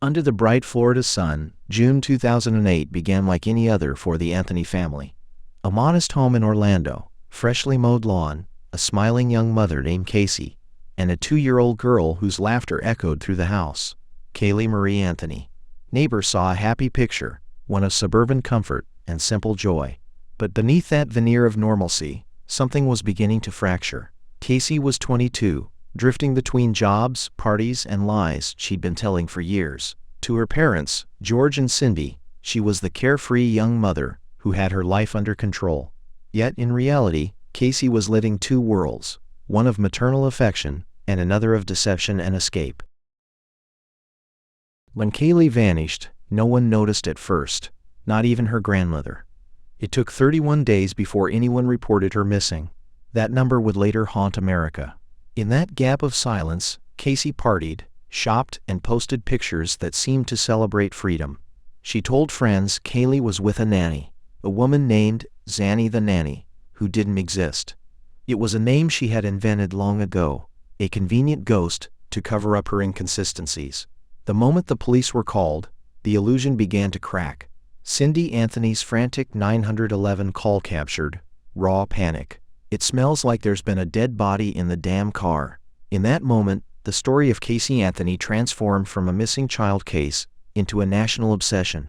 Under the bright Florida sun, June 2008 began like any other for the Anthony family. A modest home in Orlando, freshly mowed lawn, a smiling young mother named Casey, and a 2-year-old girl whose laughter echoed through the house. Kaylee Marie Anthony. Neighbors saw a happy picture, one of suburban comfort and simple joy. But beneath that veneer of normalcy, something was beginning to fracture. Casey was 22, drifting between jobs, parties, and lies she'd been telling for years. To her parents, George and Cindy, she was the carefree young mother who had her life under control. Yet in reality, Casey was living two worlds, one of maternal affection and another of deception and escape. When Kaylee vanished, no one noticed at first, not even her grandmother. It took 31 days before anyone reported her missing. That number would later haunt America. In that gap of silence, Casey partied, shopped, and posted pictures that seemed to celebrate freedom. She told friends Kaylee was with a nanny, a woman named Zanny the Nanny, who didn't exist. It was a name she had invented long ago, a convenient ghost to cover up her inconsistencies. The moment the police were called, the illusion began to crack. Cindy Anthony's frantic 911 call captured raw panic. "It smells like there's been a dead body in the damn car." In that moment, the story of Casey Anthony transformed from a missing child case into a national obsession.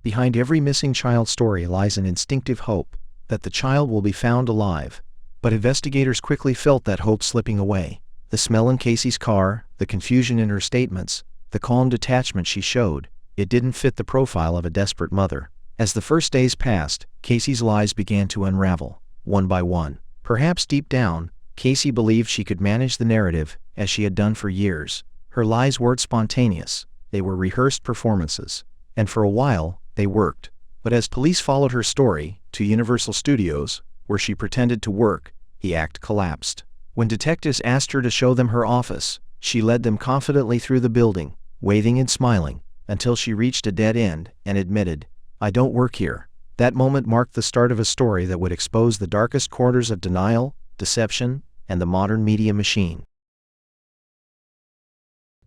Behind every missing child story lies an instinctive hope that the child will be found alive. But investigators quickly felt that hope slipping away. The smell in Casey's car, the confusion in her statements, the calm detachment she showed, it didn't fit the profile of a desperate mother. As the first days passed, Casey's lies began to unravel, one by one. Perhaps deep down, Casey believed she could manage the narrative, as she had done for years. Her lies weren't spontaneous, they were rehearsed performances. And for a while, they worked. But as police followed her story to Universal Studios, where she pretended to work, the act collapsed. When detectives asked her to show them her office, she led them confidently through the building, waving and smiling, until she reached a dead end and admitted, "I don't work here." That moment marked the start of a story that would expose the darkest corners of denial, deception, and the modern media machine.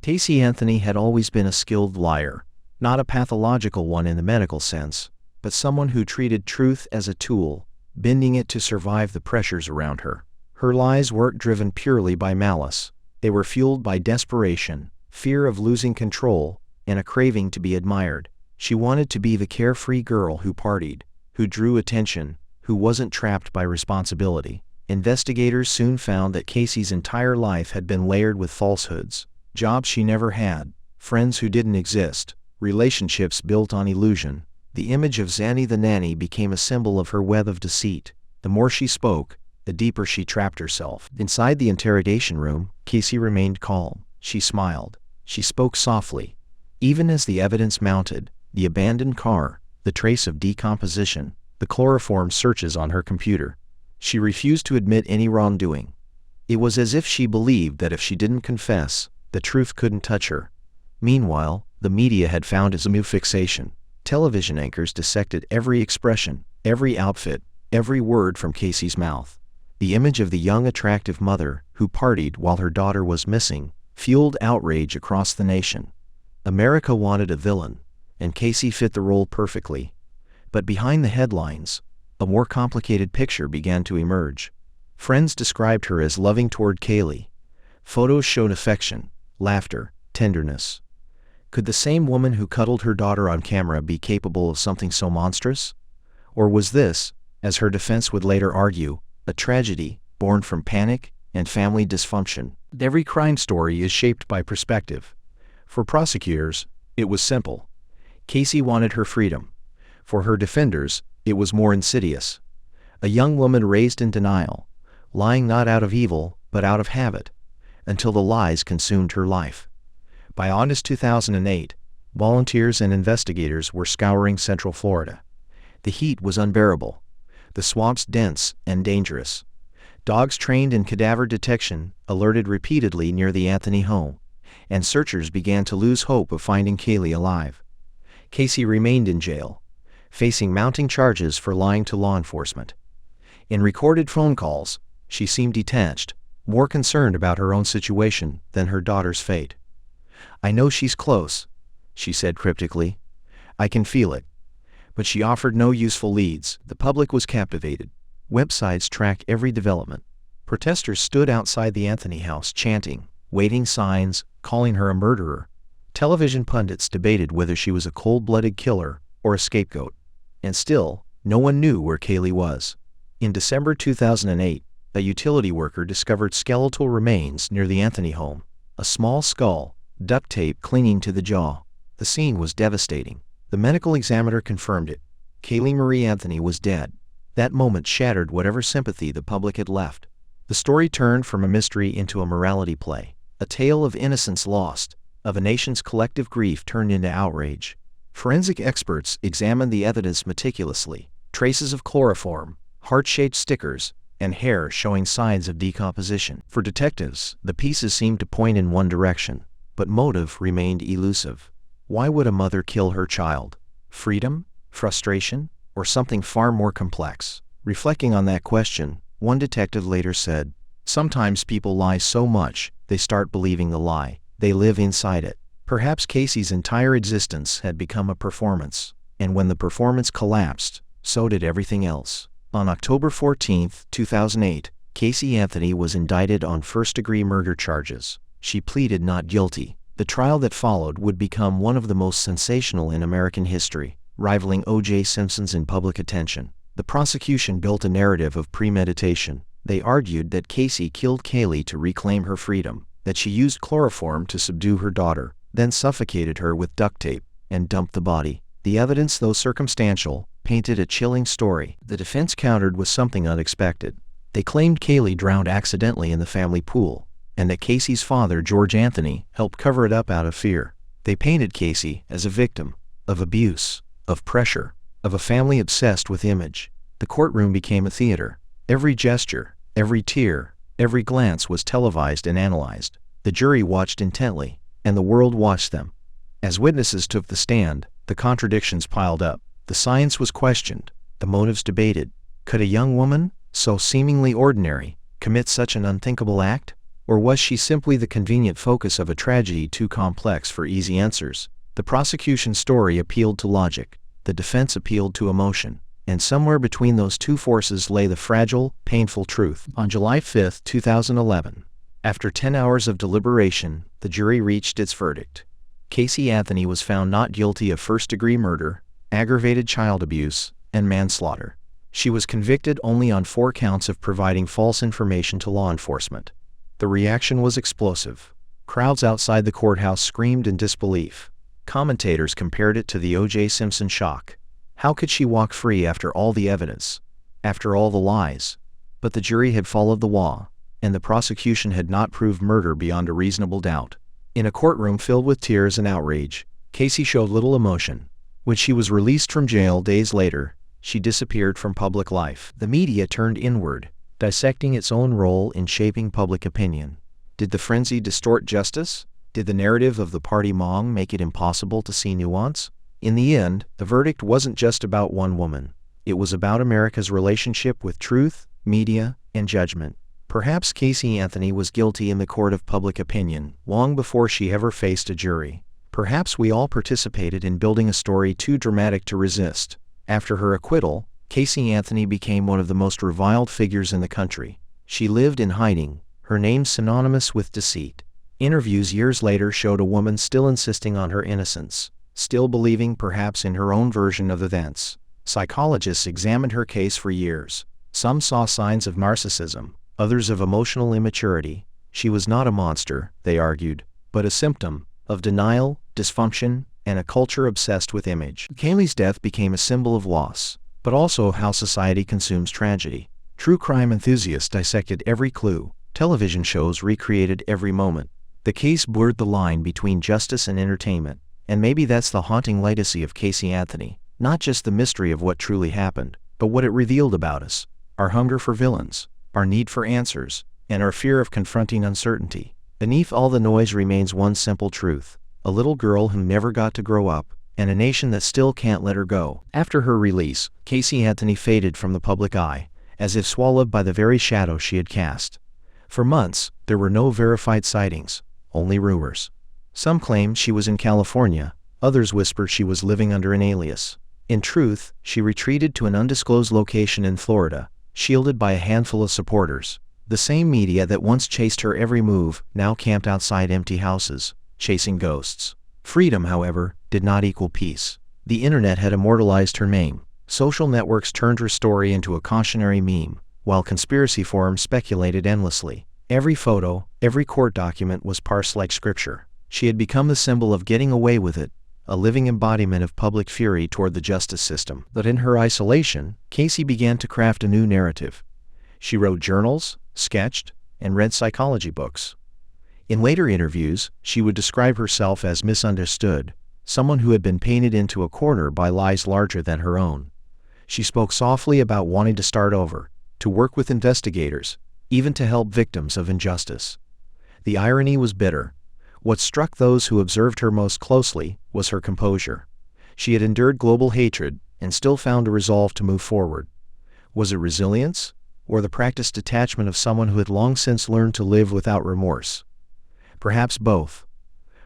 Casey Anthony had always been a skilled liar, not a pathological one in the medical sense, but someone who treated truth as a tool, bending it to survive the pressures around her. Her lies weren't driven purely by malice. They were fueled by desperation, fear of losing control, and a craving to be admired. She wanted to be the carefree girl who partied, who drew attention, who wasn't trapped by responsibility. Investigators soon found that Casey's entire life had been layered with falsehoods. Jobs she never had, friends who didn't exist, relationships built on illusion. The image of Zanny the Nanny became a symbol of her web of deceit. The more she spoke, the deeper she trapped herself. Inside the interrogation room, Casey remained calm. She smiled. She spoke softly. Even as the evidence mounted, the abandoned car, the trace of decomposition, the chloroform searches on her computer, she refused to admit any wrongdoing. It was as if she believed that if she didn't confess, the truth couldn't touch her. Meanwhile, the media had found its new fixation. Television anchors dissected every expression, every outfit, every word from Casey's mouth. The image of the young attractive mother who partied while her daughter was missing fueled outrage across the nation. America wanted a villain, and Casey fit the role perfectly. But behind the headlines, a more complicated picture began to emerge. Friends described her as loving toward Kaylee. Photos showed affection, laughter, tenderness. Could the same woman who cuddled her daughter on camera be capable of something so monstrous? Or was this, as her defense would later argue, a tragedy born from panic and family dysfunction? Every crime story is shaped by perspective. For prosecutors, it was simple. Casey wanted her freedom. For her defenders, it was more insidious. A young woman raised in denial, lying not out of evil, but out of habit, until the lies consumed her life. By August 2008, volunteers and investigators were scouring Central Florida. The heat was unbearable, the swamps dense and dangerous. Dogs trained in cadaver detection alerted repeatedly near the Anthony home, and searchers began to lose hope of finding Kaylee alive. Casey remained in jail, facing mounting charges for lying to law enforcement. In recorded phone calls, she seemed detached, more concerned about her own situation than her daughter's fate. "I know she's close," she said cryptically. "I can feel it." But she offered no useful leads. The public was captivated. Websites tracked every development. Protesters stood outside the Anthony house chanting, waving signs, calling her a murderer. Television pundits debated whether she was a cold-blooded killer or a scapegoat. And still, no one knew where Kaylee was. In December 2008, a utility worker discovered skeletal remains near the Anthony home. A small skull, duct tape clinging to the jaw. The scene was devastating. The medical examiner confirmed it. Kaylee Marie Anthony was dead. That moment shattered whatever sympathy the public had left. The story turned from a mystery into a morality play, a tale of innocence lost, of a nation's collective grief turned into outrage. Forensic experts examined the evidence meticulously. Traces of chloroform, heart-shaped stickers, and hair showing signs of decomposition. For detectives, the pieces seemed to point in one direction, but motive remained elusive. Why would a mother kill her child? Freedom? Frustration? Or something far more complex? Reflecting on that question, one detective later said, "Sometimes people lie so much, they start believing the lie. They live inside it." Perhaps Casey's entire existence had become a performance, and when the performance collapsed, so did everything else. On October 14, 2008, Casey Anthony was indicted on first-degree murder charges. She pleaded not guilty. The trial that followed would become one of the most sensational in American history, rivaling O.J. Simpson's in public attention. The prosecution built a narrative of premeditation. They argued that Casey killed Kaylee to reclaim her freedom, that she used chloroform to subdue her daughter, then suffocated her with duct tape, and dumped the body. The evidence, though circumstantial, painted a chilling story. The defense countered with something unexpected. They claimed Kaylee drowned accidentally in the family pool, and that Casey's father, George Anthony, helped cover it up out of fear. They painted Casey as a victim of abuse, of pressure, of a family obsessed with image. The courtroom became a theater. Every gesture, every tear, every glance was televised and analyzed. The jury watched intently, and the world watched them. As witnesses took the stand, the contradictions piled up. The science was questioned, the motives debated. Could a young woman, so seemingly ordinary, commit such an unthinkable act? Or was she simply the convenient focus of a tragedy too complex for easy answers? The prosecution's story appealed to logic, the defense appealed to emotion, and somewhere between those two forces lay the fragile, painful truth. On July 5, 2011, after 10 hours of deliberation, the jury reached its verdict. Casey Anthony was found not guilty of first-degree murder, aggravated child abuse, and manslaughter. She was convicted only on 4 counts of providing false information to law enforcement. The reaction was explosive. Crowds outside the courthouse screamed in disbelief. Commentators compared it to the O.J. Simpson shock. How could she walk free after all the evidence? After all the lies? But the jury had followed the law, and the prosecution had not proved murder beyond a reasonable doubt. In a courtroom filled with tears and outrage, Casey showed little emotion. When she was released from jail days later, she disappeared from public life. The media turned inward, dissecting its own role in shaping public opinion. Did the frenzy distort justice? Did the narrative of the party mong make it impossible to see nuance? In the end, the verdict wasn't just about one woman. It was about America's relationship with truth, media, and judgment. Perhaps Casey Anthony was guilty in the court of public opinion long before she ever faced a jury. Perhaps we all participated in building a story too dramatic to resist. After her acquittal, Casey Anthony became one of the most reviled figures in the country. She lived in hiding, her name synonymous with deceit. Interviews years later showed a woman still insisting on her innocence, still believing perhaps in her own version of events. Psychologists examined her case for years. Some saw signs of narcissism, others of emotional immaturity. She was not a monster, they argued, but a symptom of denial, dysfunction, and a culture obsessed with image. Kaylee's death became a symbol of loss, but also of how society consumes tragedy. True crime enthusiasts dissected every clue. Television shows recreated every moment. The case blurred the line between justice and entertainment, and maybe that's the haunting legacy of Casey Anthony. Not just the mystery of what truly happened, but what it revealed about us, our hunger for villains, our need for answers, and our fear of confronting uncertainty. Beneath all the noise remains one simple truth: a little girl who never got to grow up, and a nation that still can't let her go. After her release, Casey Anthony faded from the public eye, as if swallowed by the very shadow she had cast. For months, there were no verified sightings, only rumors. Some claimed she was in California, others whispered she was living under an alias. In truth, she retreated to an undisclosed location in Florida, shielded by a handful of supporters. The same media that once chased her every move now camped outside empty houses, chasing ghosts. Freedom, however, did not equal peace. The internet had immortalized her name. Social networks turned her story into a cautionary meme, while conspiracy forums speculated endlessly. Every photo, every court document was parsed like scripture. She had become the symbol of getting away with it, a living embodiment of public fury toward the justice system. But in her isolation, Casey began to craft a new narrative. She wrote journals, sketched, and read psychology books. In later interviews, she would describe herself as misunderstood, someone who had been painted into a corner by lies larger than her own. She spoke softly about wanting to start over, to work with investigators, even to help victims of injustice. The irony was bitter. What struck those who observed her most closely was her composure. She had endured global hatred and still found a resolve to move forward. Was it resilience, or the practiced detachment of someone who had long since learned to live without remorse? Perhaps both.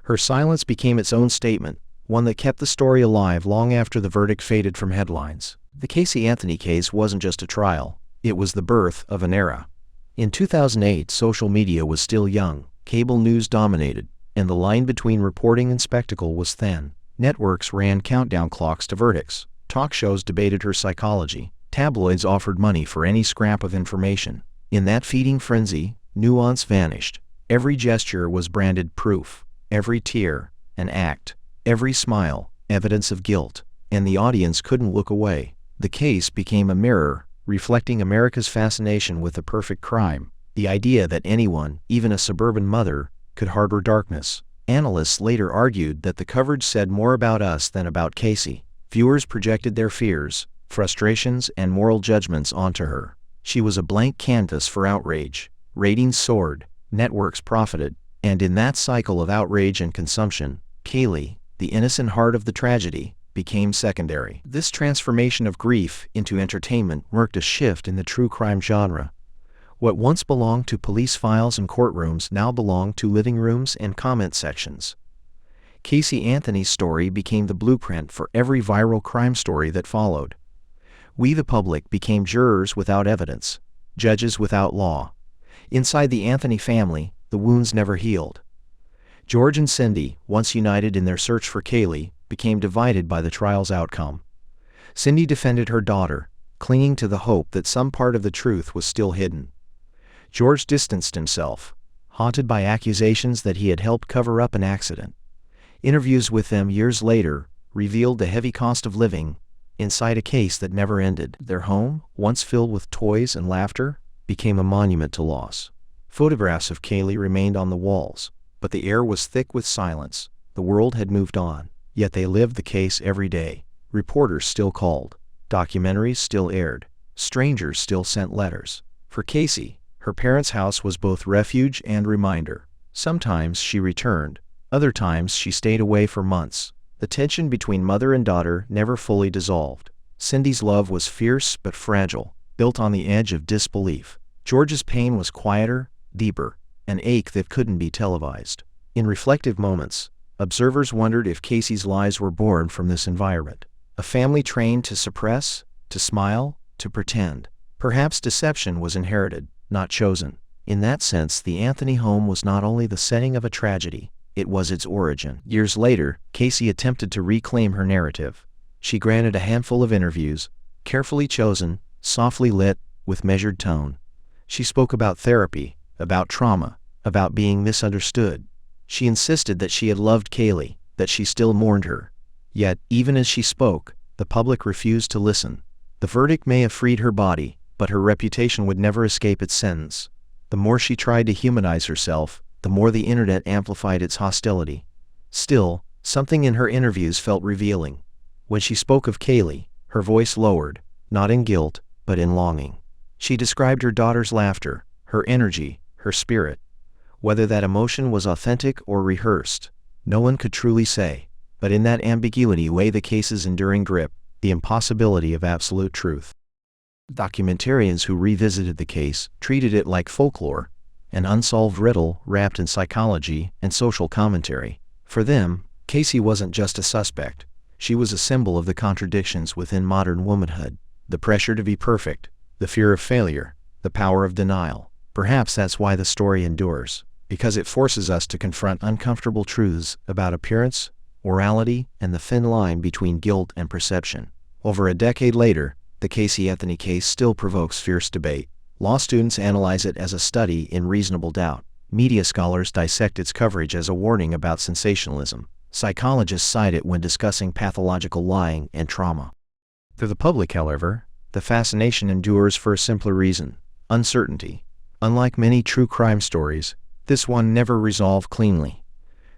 Her silence became its own statement, one that kept the story alive long after the verdict faded from headlines. The Casey Anthony case wasn't just a trial, it was the birth of an era. In 2008, social media was still young, cable news dominated, and the line between reporting and spectacle was thin. Networks ran countdown clocks to verdicts, talk shows debated her psychology, tabloids offered money for any scrap of information. In that feeding frenzy, nuance vanished. Every gesture was branded proof, every tear, an act, every smile, evidence of guilt, and the audience couldn't look away. The case became a mirror, reflecting America's fascination with the perfect crime, the idea that anyone, even a suburban mother, could harbor darkness. Analysts later argued that the coverage said more about us than about Casey. Viewers projected their fears, frustrations, and moral judgments onto her. She was a blank canvas for outrage. Ratings soared, networks profited, and in that cycle of outrage and consumption, Kaylee, the innocent heart of the tragedy, became secondary. This transformation of grief into entertainment marked a shift in the true crime genre. What once belonged to police files and courtrooms now belonged to living rooms and comment sections. Casey Anthony's story became the blueprint for every viral crime story that followed. We the public became jurors without evidence, judges without law. Inside the Anthony family, the wounds never healed. George and Cindy, once united in their search for Kaylee, became divided by the trial's outcome. Cindy defended her daughter, clinging to the hope that some part of the truth was still hidden. George distanced himself, haunted by accusations that he had helped cover up an accident. Interviews with them years later revealed the heavy cost of living inside a case that never ended. Their home, once filled with toys and laughter, became a monument to loss. Photographs of Kaylee remained on the walls, but the air was thick with silence. The world had moved on, yet they lived the case every day. Reporters still called, documentaries still aired, strangers still sent letters. For Casey, her parents' house was both refuge and reminder. Sometimes she returned, other times she stayed away for months. The tension between mother and daughter never fully dissolved. Cindy's love was fierce but fragile, built on the edge of disbelief. George's pain was quieter, deeper, an ache that couldn't be televised. In reflective moments, observers wondered if Casey's lies were born from this environment. A family trained to suppress, to smile, to pretend. Perhaps deception was inherited, not chosen. In that sense, the Anthony home was not only the setting of a tragedy, it was its origin. Years later, Casey attempted to reclaim her narrative. She granted a handful of interviews, carefully chosen, softly lit, with measured tone. She spoke about therapy, about trauma, about being misunderstood. She insisted that she had loved Kaylee, that she still mourned her. Yet, even as she spoke, the public refused to listen. The verdict may have freed her body, but her reputation would never escape its sentence. The more she tried to humanize herself, the more the internet amplified its hostility. Still, something in her interviews felt revealing. When she spoke of Kaylee, her voice lowered, not in guilt, but in longing. She described her daughter's laughter, her energy, her spirit. Whether that emotion was authentic or rehearsed, no one could truly say. But in that ambiguity lay the case's enduring grip, the impossibility of absolute truth. Documentarians who revisited the case treated it like folklore, an unsolved riddle wrapped in psychology and social commentary. For them, Casey wasn't just a suspect. She was a symbol of the contradictions within modern womanhood. The pressure to be perfect, the fear of failure, the power of denial. Perhaps that's why the story endures, because it forces us to confront uncomfortable truths about appearance, morality, and the thin line between guilt and perception. Over a decade later, the Casey Anthony case still provokes fierce debate. Law students analyze it as a study in reasonable doubt. Media scholars dissect its coverage as a warning about sensationalism. Psychologists cite it when discussing pathological lying and trauma. To the public, however, the fascination endures for a simpler reason: uncertainty. Unlike many true crime stories, this one never resolved cleanly.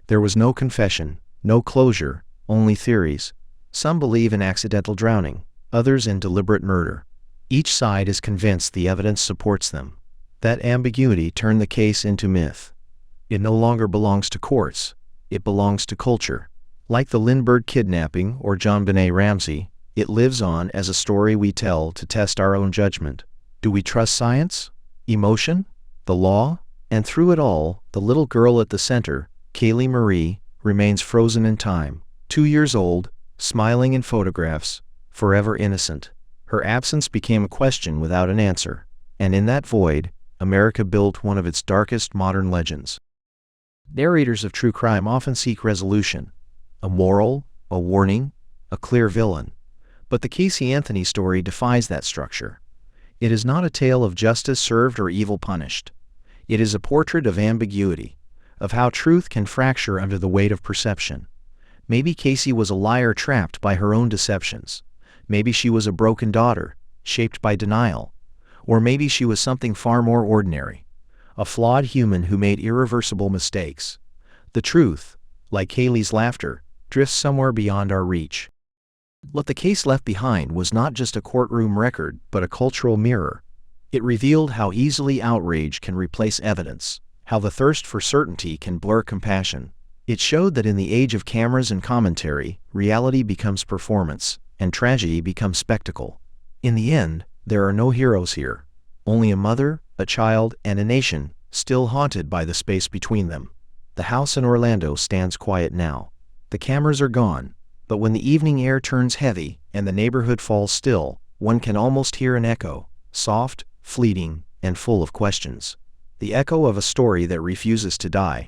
There was no confession, no closure, only theories. Some believe in accidental drowning, others in deliberate murder. Each side is convinced the evidence supports them. That ambiguity turned the case into myth. It no longer belongs to courts. It belongs to culture. Like the Lindbergh kidnapping or JonBenet Ramsey, it lives on as a story we tell to test our own judgment. Do we trust science, emotion, the law? And through it all, the little girl at the center, Kaylee Marie, remains frozen in time. 2 years old, smiling in photographs, forever innocent. Her absence became a question without an answer. And in that void, America built one of its darkest modern legends. Narrators of true crime often seek resolution, a moral, a warning, a clear villain. But the Casey Anthony story defies that structure. It is not a tale of justice served or evil punished. It is a portrait of ambiguity, of how truth can fracture under the weight of perception. Maybe Casey was a liar trapped by her own deceptions. Maybe she was a broken daughter, shaped by denial. Or maybe she was something far more ordinary, a flawed human who made irreversible mistakes. The truth, like Kaylee's laughter, drifts somewhere beyond our reach. What the case left behind was not just a courtroom record, but a cultural mirror. It revealed how easily outrage can replace evidence, how the thirst for certainty can blur compassion. It showed that in the age of cameras and commentary, reality becomes performance, and tragedy becomes spectacle. In the end, there are no heroes here. Only a mother, a child, and a nation, still haunted by the space between them. The house in Orlando stands quiet now. The cameras are gone, but when the evening air turns heavy and the neighborhood falls still, one can almost hear an echo, soft, fleeting, and full of questions. The echo of a story that refuses to die.